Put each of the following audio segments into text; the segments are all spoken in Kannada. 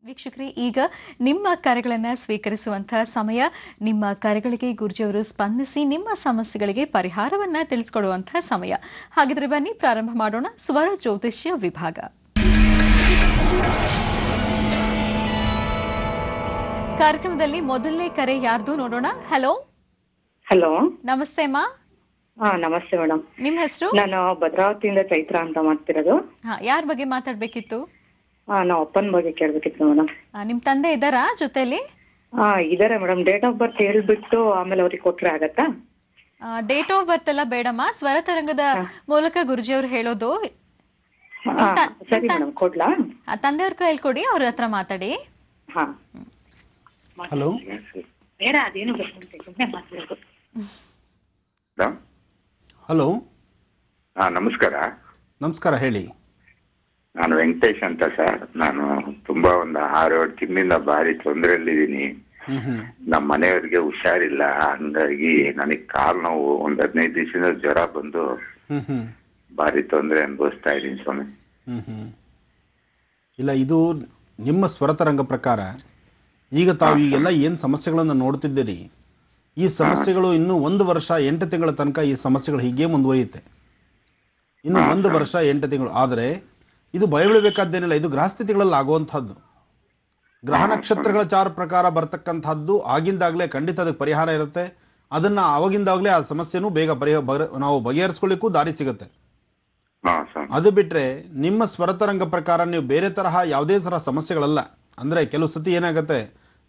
ವೀಕ್ಷಕರೇ, ಈಗ ನಿಮ್ಮ ಕರೆಗಳನ್ನು ಸ್ವೀಕರಿಸುವಂತಹ ಸಮಯ. ನಿಮ್ಮ ಕರೆಗಳಿಗೆ ಗುರುಜಿಯವರು ಸ್ಪಂದಿಸಿ ನಿಮ್ಮ ಸಮಸ್ಯೆಗಳಿಗೆ ಪರಿಹಾರವನ್ನು ತಿಳಿಸಿಕೊಡುವಂತಹ ಸಮಯ. ಹಾಗಿದ್ರೆ ಬನ್ನಿ ಪ್ರಾರಂಭ ಮಾಡೋಣ. ಸ್ವರ ಜ್ಯೋತಿಷ್ಯ ವಿಭಾಗ ಕಾರ್ಯಕ್ರಮದಲ್ಲಿ ಮೊದಲನೇ ಕರೆ ಯಾರ್ದು ನೋಡೋಣ. ಹಲೋ ಹಲೋ, ನಮಸ್ತೆ ಅಮ್ಮ. ನಮಸ್ತೆ ಮೇಡಮ್. ನಿಮ್ಮ ಹೆಸರು? ನಾನು ಭದ್ರಾವತಿಯಿಂದ ಚೈತ್ರ ಅಂತ ಮಾಡ್ತಿರೋದು. ಯಾರ ಬಗ್ಗೆ ಮಾತಾಡ್ಬೇಕಿತ್ತು? ನಾವು ಅಪ್ಪನ ಬಗ್ಗೆ ಕೇಳ್ಬೇಕಿತ್ತು ಮೇಡಮ್. ನಿಮ್ ತಂದೆ ಇದ್ದಾರಾ ಜೊತೆಲಿ? ಇದಾರೆ ಮೇಡಮ್. ಡೇಟ್ ಆಫ್ ಬರ್ತ್ ಹೇಳ್ಬಿಟ್ಟು ಆಮೇಲೆ ಅವ್ರಿಗೆ ಕೊಟ್ರೆ ಆಗತ್ತಾ? ಡೇಟ್ ಆಫ್ ಬರ್ತ್ ಎಲ್ಲ ಬೇಡಮ್ಮ, ಸ್ವರ ತರಂಗದ ಮೂಲಕ ಗುರುಜಿಯವರು ಹೇಳೋದು. ಸರಿ ಮೇಡಮ್, ಕೊಡ್ಲಾ? ತಂದೆಯವ್ರ ಕೈಲಿ ಕೊಡಿ, ಅವ್ರ ಹತ್ರ ಮಾತಾಡಿ. ಹಲೋ, ಬೇಡ, ಅದೇನು ಮಾತಾಡೋದು. ಹಲೋ, ನಮಸ್ಕಾರ. ನಮಸ್ಕಾರ, ಹೇಳಿ. ನಾನು ವೆಂಕಟೇಶ್ ಅಂತ ಸರ್. ನಾನು ತುಂಬಾ ಒಂದು 6-7 ತಿಂಗಳಿಂದ ಭಾರಿ ತೊಂದರೆಯಲ್ಲಿದ್ದೀನಿ. ನಮ್ಮ ಮನೆಯವ್ರಿಗೆ ಹುಷಾರಿಲ್ಲ, ಹಂಗಾಗಿ ನನಗೆ ಕಾಲು ನೋವು, ಒಂದು 15 ದಿವಸದಿಂದ ಜ್ವರ ಬಂದು ಭಾರಿ ತೊಂದರೆ ಅನುಭವಿಸ್ತಾ ಇದ್ದೀನಿ ಸ್ವಾಮಿ. ಇಲ್ಲ, ಇದು ನಿಮ್ಮ ಸ್ವರತರಂಗ ಪ್ರಕಾರ ಈಗ ತಾವು ಈಗೆಲ್ಲ ಏನು ಸಮಸ್ಯೆಗಳನ್ನು ನೋಡ್ತಿದ್ದೀರಿ, ಈ ಸಮಸ್ಯೆಗಳು ಇನ್ನು 1 ವರ್ಷ 8 ತಿಂಗಳ ತನಕ ಈ ಸಮಸ್ಯೆಗಳು ಹೀಗೆ ಮುಂದುವರಿಯುತ್ತೆ. ಇನ್ನು 1 ವರ್ಷ 8 ತಿಂಗಳು ಆದರೆ ಇದು ಭಯಬೀಳಬೇಕಾದ್ದೇನಿಲ್ಲ. ಇದು ಗ್ರಹಸ್ಥಿತಿಗಳಲ್ಲಿ ಆಗುವಂಥದ್ದು, ಗ್ರಹ ನಕ್ಷತ್ರಗಳ ಚಾರ ಪ್ರಕಾರ ಬರ್ತಕ್ಕಂಥದ್ದು. ಆಗಿಂದಾಗಲೇ ಖಂಡಿತ ಅದಕ್ಕೆ ಪರಿಹಾರ ಇರುತ್ತೆ. ಅದನ್ನು ಆವಾಗಿಂದಾಗಲೇ ಆ ಸಮಸ್ಯೆನೂ ಬೇಗ ನಾವು ಬಗೆಹರಿಸ್ಕೊಳ್ಳಿಕ್ಕೂ ದಾರಿ ಸಿಗುತ್ತೆ. ಅದು ಬಿಟ್ಟರೆ ನಿಮ್ಮ ಸ್ವರತರಂಗ ಪ್ರಕಾರ ನೀವು ಬೇರೆ ತರಹ ಯಾವುದೇ ಥರ ಸಮಸ್ಯೆಗಳಲ್ಲ. ಅಂದರೆ ಕೆಲವು ಸತಿ ಏನಾಗುತ್ತೆ,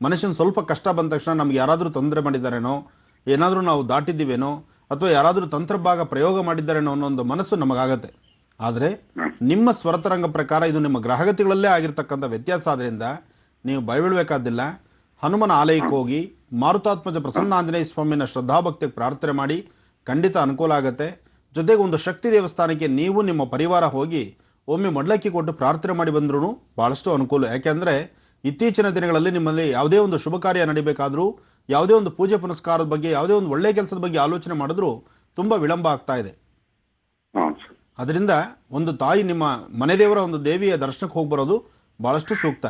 ಮನುಷ್ಯನ ಸ್ವಲ್ಪ ಕಷ್ಟ ಬಂದ ತಕ್ಷಣ ನಮ್ಗೆ ಯಾರಾದರೂ ತೊಂದರೆ ಮಾಡಿದ್ದಾರೇನೋ, ಏನಾದರೂ ನಾವು ದಾಟಿದ್ದೀವೇನೋ, ಅಥವಾ ಯಾರಾದರೂ ತಂತ್ರಭಾಗ ಪ್ರಯೋಗ ಮಾಡಿದ್ದಾರೇನೋ ಅನ್ನೋ ಒಂದು ಮನಸ್ಸು ನಮಗಾಗತ್ತೆ. ಆದರೆ ನಿಮ್ಮ ಸ್ವರತರಂಗ ಪ್ರಕಾರ ಇದು ನಿಮ್ಮ ಗ್ರಹಗತಿಗಳಲ್ಲೇ ಆಗಿರ್ತಕ್ಕಂಥ ವ್ಯತ್ಯಾಸ. ಆದ್ದರಿಂದ ನೀವು ಭಯಬೀಳಬೇಕಾದಿಲ್ಲ. ಹನುಮನ ಆಲಯಕ್ಕೆ ಹೋಗಿ ಮಾರುತಾತ್ಮಜ ಪ್ರಸನ್ನಾಂಜನೇಯ ಸ್ವಾಮಿನ ಶ್ರದ್ಧಾಭಕ್ತಿಗೆ ಪ್ರಾರ್ಥನೆ ಮಾಡಿ, ಖಂಡಿತ ಅನುಕೂಲ ಆಗುತ್ತೆ. ಜೊತೆಗೆ ಒಂದು ಶಕ್ತಿ ದೇವಸ್ಥಾನಕ್ಕೆ ನೀವು ನಿಮ್ಮ ಪರಿವಾರ ಹೋಗಿ ಒಮ್ಮೆ ಮಡ್ಲಕ್ಕಿ ಕೊಟ್ಟು ಪ್ರಾರ್ಥನೆ ಮಾಡಿ ಬಂದ್ರೂ ಭಾಳಷ್ಟು ಅನುಕೂಲ. ಯಾಕೆಂದರೆ ಇತ್ತೀಚಿನ ದಿನಗಳಲ್ಲಿ ನಿಮ್ಮಲ್ಲಿ ಯಾವುದೇ ಒಂದು ಶುಭ ಕಾರ್ಯ ನಡಿಬೇಕಾದ್ರೂ, ಯಾವುದೇ ಒಂದು ಪೂಜೆ ಪುನಸ್ಕಾರದ ಬಗ್ಗೆ, ಯಾವುದೇ ಒಂದು ಒಳ್ಳೆಯ ಕೆಲಸದ ಬಗ್ಗೆ ಆಲೋಚನೆ ಮಾಡಿದ್ರೂ ತುಂಬ ವಿಳಂಬ ಆಗ್ತಾ ಇದೆ. ಅದರಿಂದ ಒಂದು ತಾಯಿ, ನಿಮ್ಮ ಮನೆ ದೇವರ ಒಂದು ದೇವಿಯ ದರ್ಶನಕ್ಕೆ ಹೋಗಿ ಬರೋದು ಭಾಳಷ್ಟು ಸೂಕ್ತ.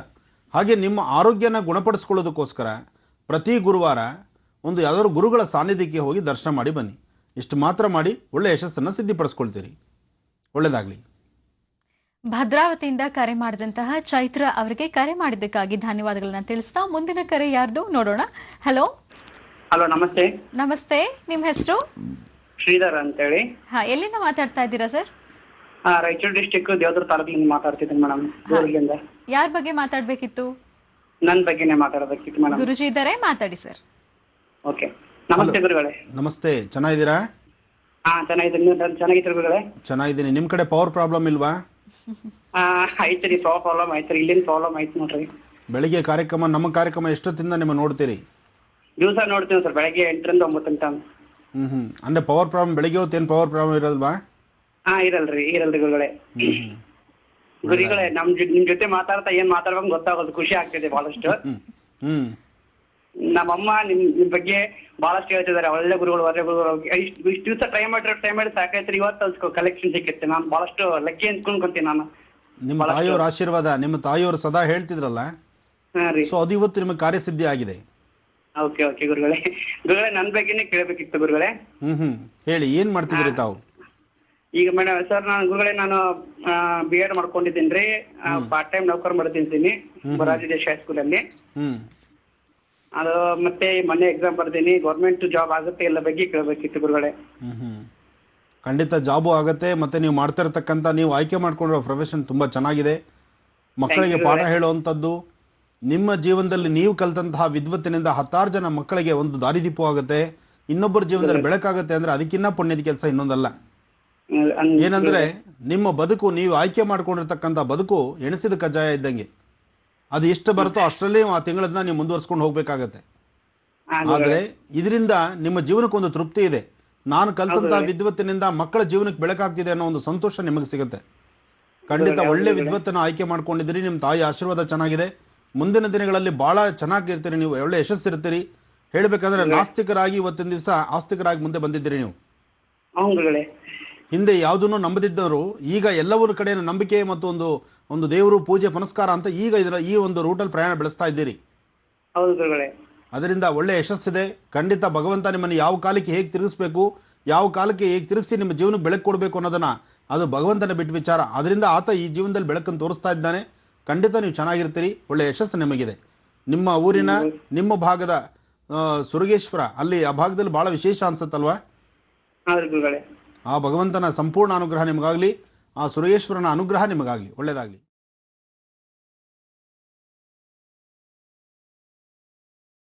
ಹಾಗೆ ನಿಮ್ಮ ಆರೋಗ್ಯನ ಗುಣಪಡಿಸ್ಕೊಳ್ಳೋದಕ್ಕೋಸ್ಕರ ಪ್ರತಿ ಗುರುವಾರ ಒಂದು ಯಾವುದಾದ್ರು ಗುರುಗಳ ಸಾನ್ನಿಧ್ಯಕ್ಕೆ ಹೋಗಿ ದರ್ಶನ ಮಾಡಿ ಬನ್ನಿ. ಇಷ್ಟು ಮಾತ್ರ ಮಾಡಿ ಒಳ್ಳೆಯ ಯಶಸ್ಸನ್ನು ಸಿದ್ಧಿಪಡಿಸ್ಕೊಳ್ತೀರಿ. ಒಳ್ಳೆಯದಾಗಲಿ. ಭದ್ರಾವತಿಯಿಂದ ಕರೆ ಮಾಡಿದಂತಹ ಚೈತ್ರ ಅವರಿಗೆ ಕರೆ ಮಾಡಿದ್ದಕ್ಕಾಗಿ ಧನ್ಯವಾದಗಳನ್ನ ತಿಳಿಸ್ತಾ ಮುಂದಿನ ಕರೆ ಯಾರ್ದು ನೋಡೋಣ. ಹಲೋ. ಹಲೋ, ನಮಸ್ತೆ. ನಮಸ್ತೆ, ನಿಮ್ಮ ಹೆಸರು? ಶ್ರೀಧರ್ ಅಂತೇಳಿ. ಎಲ್ಲಿಂದ ಮಾತಾಡ್ತಾ ಇದ್ದೀರಾ ಸರ್? ರಾಯಚೂರು ಡಿಸ್ಟಿಕ್ ದೇವದುರ್ಗ ತಾಲೂಕಿನಿಂದ ಮಾತಾಡ್ತಿದ್ದೀನಿ ಮೇಡಮ್. ಊರಿನಿಂದ. ಯಾರ ಬಗ್ಗೆ ಮಾತಾಡ್ಬೇಕಿತ್ತು? ನನ್ನ ಬಗ್ಗೆನೇ ಮಾತಾಡಬೇಕಿತ್ತು ಮೇಡಮ್. ಗುರುಜಿ ಇದ್ದಾರೆ, ಮಾತಾಡಿ ಸರ್. ಓಕೆ, ನಮಸ್ತೆ ಗುರುಗಳೇ. ನಮಸ್ತೆ, ಚೆನ್ನಾಗಿದ್ದೀರಾ? ಚೆನ್ನಾಗಿದ್ದೀನಿ. ಚೆನ್ನಾಗಿದ್ದೀರಿ ಗುರುಗಳೇ? ಚೆನ್ನಾಗಿದ್ದೀನಿ. ನಿಮ್ಮ ಕಡೆ ಪವರ್ ಪ್ರಾಬ್ಲಮ್ ಇಲ್ವಾ? ಐತ್ರಿ, ಪವರ್ ಪ್ರಾಬ್ಲಮ್ ಐತ್ರಿ. ಇಲ್ಲಿನ ಪ್ರಾಬ್ಲಮ್ ಐತಿ ನೋಡ್ರಿ. ಬೆಳಿಗ್ಗೆ ಕಾರ್ಯಕ್ರಮ, ನಮ್ಮ ಕಾರ್ಯಕ್ರಮ ಎಷ್ಟೊತ್ತಿಂದ ನಿಮ್ಮ ನೋಡ್ತೀರಿ? ದಿವಸ ನೋಡ್ತೀವಿ ಸರ್, ಬೆಳಗ್ಗೆ 8ರಿಂದ 9 ಗಂಟೆ. ಅಂದರೆ ಪವರ್ ಪ್ರಾಬ್ಲಮ್ ಬೆಳಿಗ್ಗೆ ಹೊತ್ತೇನು ಪವರ್ ಪ್ರಾಬ್ಲಮ್ ಇರೋಲ್ವಾ? ಇರಲ್ರಿ ಗುರುಗಳೇ. ಗುರುಗಳೇ, ನಿಮ್ ಜೊತೆ ಮಾತಾಡ್ತಾ ಏನ್ ಮಾತಾಡ್ಬೇಕು ಗೊತ್ತಾಗೋದು, ಖುಷಿ ಆಗ್ತಿದೆ ಬಹಳಷ್ಟು. ನಮ್ಮಮ್ಮ ನಿಮ್ ಬಗ್ಗೆ ಬಹಳಷ್ಟು ಹೇಳ್ತಿದ್ದಾರೆ. ಒಳ್ಳೆ ಗುರುಗಳು, ಒಳ್ಳೆ ಗುರುಗಳು. ಇಷ್ಟು ದಿವಸ ಟ್ರೈ ಮಾಡಿ ಸಾಕೈತ್ರಿ. ಇವತ್ತು ಕಲೆಕ್ಷನ್ ಸಿಕ್ಕಿತ್ತು. ನಾನು ಬಹಳಷ್ಟು ಲಕ್ಕಿ ಅನ್ಕೊಂತೀನಿ ನಾನು. ನಿಮ್ಮ ತಾಯಿಯವ್ರ ಆಶೀರ್ವಾದ, ನಿಮ್ಮ ತಾಯಿಯವರು ಸದಾ ಹೇಳ್ತಿದ್ರಲ್ಲ, ಸೊ ಅದು ಇವತ್ತು ನಿಮಗೆ ಕಾರ್ಯಸಿದ್ಧಿ ಆಗಿದೆ. ಓಕೆ ಗುರುಗಳೇ. ನನ್ನ ಬಗ್ಗೆನೇ ಕೇಳಬೇಕಿತ್ತು ಗುರುಗಳೇ. ಹೇಳಿ, ಏನ್ ಮಾಡ್ತಿದ್ರಿ ತಾವು? ಈಗ ಮೇಡಮ್ ಸರ್, ನಾನು BEd ಮಾಡ್ಕೊಂಡಿದ್ದೀನಿ ರೀ. ಪಾರ್ಟ್ ಟೈಮ್ ನೌಕರಿ ಮಾಡ್ತಿದ್ದೀನಿ ಮೊರಾರ್ಜಿ ಹೈಸ್ಕೂಲ್ ಅಲ್ಲಿ. ಅದು ಮತ್ತೆ ಮೊನ್ನೆ ಎಕ್ಸಾಮ್ ಬರ್ತೀನಿ. ಗೌರ್ಮೆಂಟ್ ಜಾಬ್ ಆಗುತ್ತೆ ಎಲ್ಲ ಬಗ್ಗೆ ಕೇಳಬೇಕಿತ್ತು ಗುರುಗಳೇ. ಖಂಡಿತ ಜಾಬು ಆಗುತ್ತೆ. ಮತ್ತೆ ನೀವು ಮಾಡ್ತಾ ಇರತಕ್ಕಂಥ, ನೀವು ಆಯ್ಕೆ ಮಾಡ್ಕೊಂಡಿರೋ ಪ್ರೊಫೆಷನ್ ತುಂಬಾ ಚೆನ್ನಾಗಿದೆ. ಮಕ್ಕಳಿಗೆ ಪಾಠ ಹೇಳುವಂಥದ್ದು, ನಿಮ್ಮ ಜೀವನದಲ್ಲಿ ನೀವು ಕಲಿತಂತಹ ವಿದ್ವತ್ತಿನಿಂದ 10 ಜನ ಮಕ್ಕಳಿಗೆ ಒಂದು ದಾರಿದೀಪವಾಗುತ್ತೆ, ಇನ್ನೊಬ್ಬರ ಜೀವನದಲ್ಲಿ ಬೆಳಕಾಗುತ್ತೆ. ಅಂದ್ರೆ ಅದಕ್ಕಿನ್ನ ಪುಣ್ಯದ ಕೆಲಸ ಇನ್ನೊಂದಲ್ಲ. ಏನಂದ್ರೆ ನಿಮ್ಮ ಬದುಕು, ನೀವು ಆಯ್ಕೆ ಮಾಡ್ಕೊಂಡಿರ್ತಕ್ಕಂಥ ಬದುಕು ಎಣಿಸಿದ ಕಜ್ಜಾಯ ಇದ್ದಂಗೆ. ಅದು ಎಷ್ಟು ಬರುತ್ತೋ ಅಷ್ಟರಲ್ಲಿ ಆ ತಿಂಗಳನ್ನ ನೀವು ಮುಂದುವರ್ಸ್ಕೊಂಡು ಹೋಗ್ಬೇಕಾಗತ್ತೆ. ಆದರೆ ಇದರಿಂದ ನಿಮ್ಮ ಜೀವನಕ್ಕೊಂದು ತೃಪ್ತಿ ಇದೆ. ನಾನು ಕಲಿತಂತಹ ವಿದ್ವತ್ತಿನಿಂದ ಮಕ್ಕಳ ಜೀವನಕ್ಕೆ ಬೆಳಕಾಗ್ತಿದೆ ಅನ್ನೋ ಒಂದು ಸಂತೋಷ ನಿಮಗೆ ಸಿಗುತ್ತೆ. ಖಂಡಿತ ಒಳ್ಳೆ ವಿದ್ವತ್ತನ್ನು ಆಯ್ಕೆ ಮಾಡ್ಕೊಂಡಿದ್ದೀರಿ. ನಿಮ್ಮ ತಾಯಿ ಆಶೀರ್ವಾದ ಚೆನ್ನಾಗಿದೆ. ಮುಂದಿನ ದಿನಗಳಲ್ಲಿ ಬಹಳ ಚೆನ್ನಾಗಿರ್ತೀರಿ, ನೀವು ಒಳ್ಳೆ ಯಶಸ್ಸಿರ್ತೀರಿ. ಹೇಳಬೇಕಂದ್ರೆ ನಾಸ್ತಿಕರಾಗಿ ಇವತ್ತಿನ ದಿವಸ ಆಸ್ತಿಕರಾಗಿ ಮುಂದೆ ಬಂದಿದ್ದೀರಿ ನೀವು. ಹೌದು ಗುರುಗಳೇ. ಹಿಂದೆ ಯಾವುದನ್ನು ನಂಬದಿದ್ದವರು ಈಗ ಎಲ್ಲವರ ಕಡೆ ನಂಬಿಕೆ ಮತ್ತು ಒಂದು ಒಂದು ದೇವರು ಪೂಜೆ ಪುನಸ್ಕಾರ ಅಂತ ಈಗ ಈ ಒಂದು ರೂಟಲ್ಲಿ ಪ್ರಯಾಣ ಬೆಳೆಸ್ತಾ ಇದ್ದೀರಿ. ಹೌದು ಗುರುಗಳೇ. ಅದರಿಂದ ಒಳ್ಳೆ ಯಶಸ್ಸಿದೆ. ಖಂಡಿತ ಭಗವಂತ ನಿಮ್ಮನ್ನು ಯಾವ ಕಾಲಕ್ಕೆ ಹೇಗೆ ತಿರುಗಿಸ್ಬೇಕು, ಯಾವ ಕಾಲಕ್ಕೆ ಹೇಗೆ ತಿರುಗಿಸಿ ನಿಮ್ಮ ಜೀವನಕ್ಕೆ ಬೆಳಕು ಕೊಡಬೇಕು ಅನ್ನೋದನ್ನು ಅದು ಭಗವಂತನ ಬಿಟ್ಟು ವಿಚಾರ. ಅದರಿಂದ ಆತ ಈ ಜೀವನದಲ್ಲಿ ಬೆಳಕನ್ನು ತೋರಿಸ್ತಾ ಇದ್ದಾನೆ. ಖಂಡಿತ ನೀವು ಚೆನ್ನಾಗಿರ್ತೀರಿ, ಒಳ್ಳೆ ಯಶಸ್ಸು ನಿಮಗಿದೆ. ನಿಮ್ಮ ಊರಿನ ನಿಮ್ಮ ಭಾಗದ ಸುರಗೇಶ್ವರ ಅಲ್ಲಿ ಆ ಭಾಗದಲ್ಲಿ ಭಾಳ ವಿಶೇಷ ಅನ್ಸುತ್ತಲ್ವಾ? ಹೌದು ಗುರುಗಳೇ. ಆ ಭಗವಂತನ ಸಂಪೂರ್ಣ ಅನುಗ್ರಹ ನಿಮಗಾಗಲಿ, ಆ ಸುರೇಶ್ವರನ ಅನುಗ್ರಹ ನಿಮಗಾಗಲಿ, ಒಳ್ಳೆಯದಾಗಲಿ.